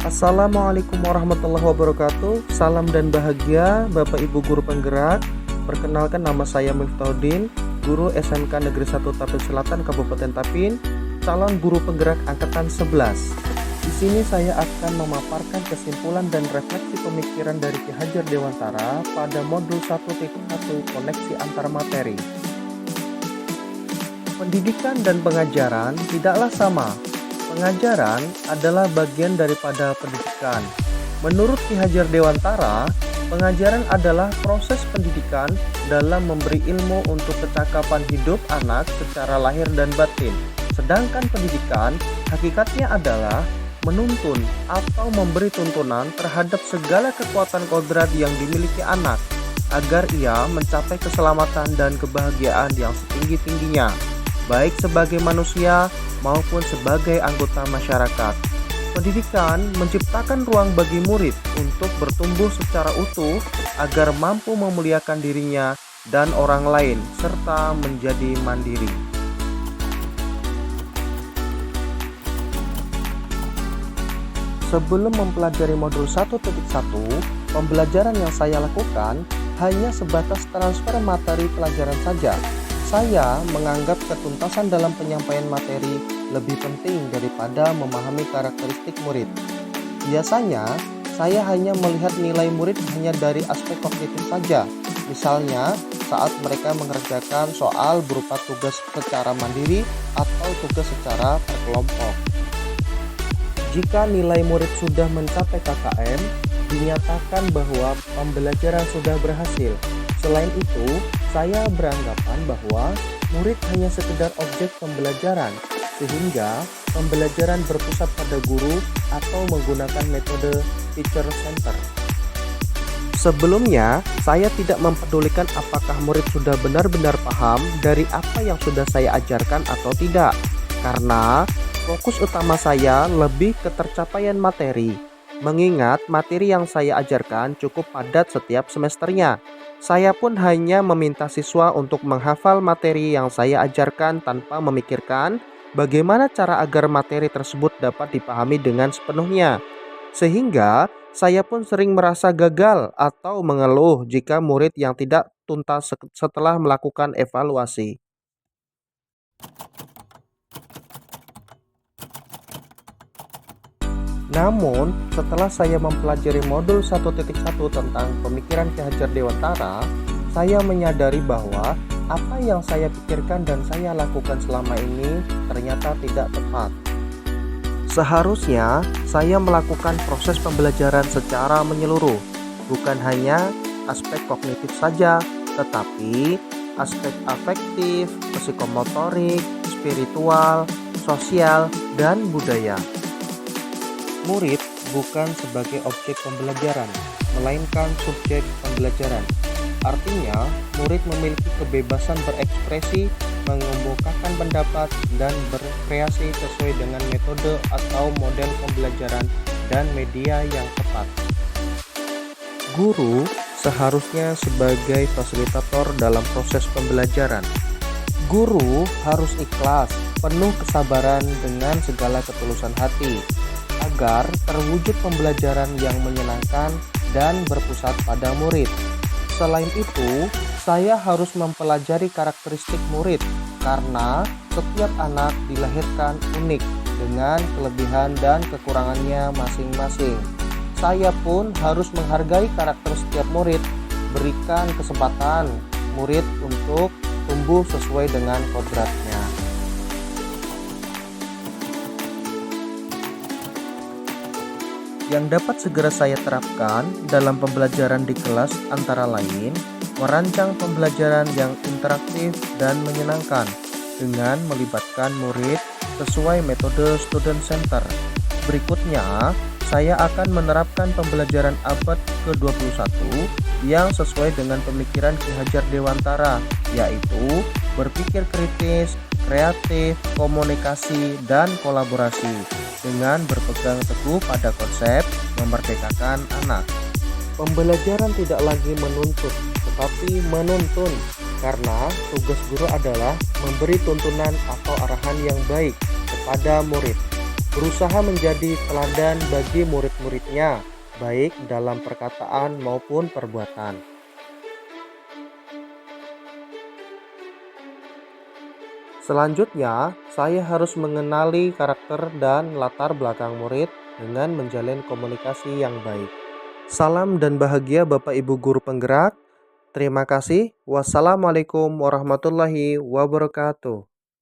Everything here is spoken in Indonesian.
Assalamualaikum warahmatullahi wabarakatuh. Salam dan bahagia Bapak Ibu Guru Penggerak. Perkenalkan, nama saya Miftahuddin, Guru SMK Negeri 1 Tapin Selatan Kabupaten Tapin, calon guru penggerak angkatan 11. Di sini saya akan memaparkan kesimpulan dan refleksi pemikiran dari Ki Hajar Dewantara pada modul 1.1 koneksi antar materi. Pendidikan dan pengajaran tidaklah sama. Pengajaran adalah bagian daripada pendidikan. Menurut Ki Hajar Dewantara, pengajaran adalah proses pendidikan dalam memberi ilmu untuk kecakapan hidup anak secara lahir dan batin. Sedangkan pendidikan hakikatnya adalah menuntun atau memberi tuntunan terhadap segala kekuatan kodrat yang dimiliki anak agar ia mencapai keselamatan dan kebahagiaan yang setinggi-tingginya, baik sebagai manusia maupun sebagai anggota masyarakat. Pendidikan menciptakan ruang bagi murid untuk bertumbuh secara utuh agar mampu memuliakan dirinya dan orang lain serta menjadi mandiri. Sebelum mempelajari modul 1.1, pembelajaran yang saya lakukan hanya sebatas transfer materi pelajaran saja. Saya menganggap ketuntasan dalam penyampaian materi lebih penting daripada memahami karakteristik murid. Biasanya, saya hanya melihat nilai murid hanya dari aspek kognitif saja. Misalnya, saat mereka mengerjakan soal berupa tugas secara mandiri atau tugas secara berkelompok. Jika nilai murid sudah mencapai KKM, dinyatakan bahwa pembelajaran sudah berhasil. Selain itu, saya beranggapan bahwa murid hanya sekedar objek pembelajaran, sehingga pembelajaran berpusat pada guru atau menggunakan metode teacher center. Sebelumnya, saya tidak mempedulikan apakah murid sudah benar-benar paham dari apa yang sudah saya ajarkan atau tidak, karena fokus utama saya lebih ke tercapaian materi. Mengingat materi yang saya ajarkan cukup padat setiap semesternya, saya pun hanya meminta siswa untuk menghafal materi yang saya ajarkan tanpa memikirkan bagaimana cara agar materi tersebut dapat dipahami dengan sepenuhnya. Sehingga saya pun sering merasa gagal atau mengeluh jika murid yang tidak tuntas setelah melakukan evaluasi. Namun, setelah saya mempelajari modul 1.1 tentang pemikiran Ki Hajar Dewantara, saya menyadari bahwa apa yang saya pikirkan dan saya lakukan selama ini ternyata tidak tepat. Seharusnya saya melakukan proses pembelajaran secara menyeluruh, bukan hanya aspek kognitif saja, tetapi aspek afektif, psikomotorik, spiritual, sosial, dan budaya. Murid bukan sebagai objek pembelajaran, melainkan subjek pembelajaran. Artinya, murid memiliki kebebasan berekspresi, mengemukakan pendapat, dan berkreasi sesuai dengan metode atau model pembelajaran dan media yang tepat. Guru seharusnya sebagai fasilitator dalam proses pembelajaran. Guru harus ikhlas, penuh kesabaran dengan segala ketulusan hati, agar terwujud pembelajaran yang menyenangkan dan berpusat pada murid. Selain itu, saya harus mempelajari karakteristik murid karena setiap anak dilahirkan unik dengan kelebihan dan kekurangannya masing-masing. Saya pun harus menghargai karakter setiap murid, berikan kesempatan murid untuk tumbuh sesuai dengan kodratnya. Yang dapat segera saya terapkan dalam pembelajaran di kelas antara lain merancang pembelajaran yang interaktif dan menyenangkan dengan melibatkan murid sesuai metode student center. Berikutnya, saya akan menerapkan pembelajaran abad ke-21 yang sesuai dengan pemikiran Ki Hajar Dewantara, yaitu berpikir kritis, kreatif, komunikasi, dan kolaborasi dengan berpegang teguh pada konsep memerdekakan anak. Pembelajaran tidak lagi menuntut, tetapi menuntun, karena tugas guru adalah memberi tuntunan atau arahan yang baik kepada murid. berusaha menjadi teladan bagi murid-muridnya, baik dalam perkataan maupun perbuatan. Selanjutnya, saya harus mengenali karakter dan latar belakang murid dengan menjalin komunikasi yang baik. Salam dan bahagia Bapak Ibu guru penggerak. Terima kasih. Wassalamualaikum warahmatullahi wabarakatuh.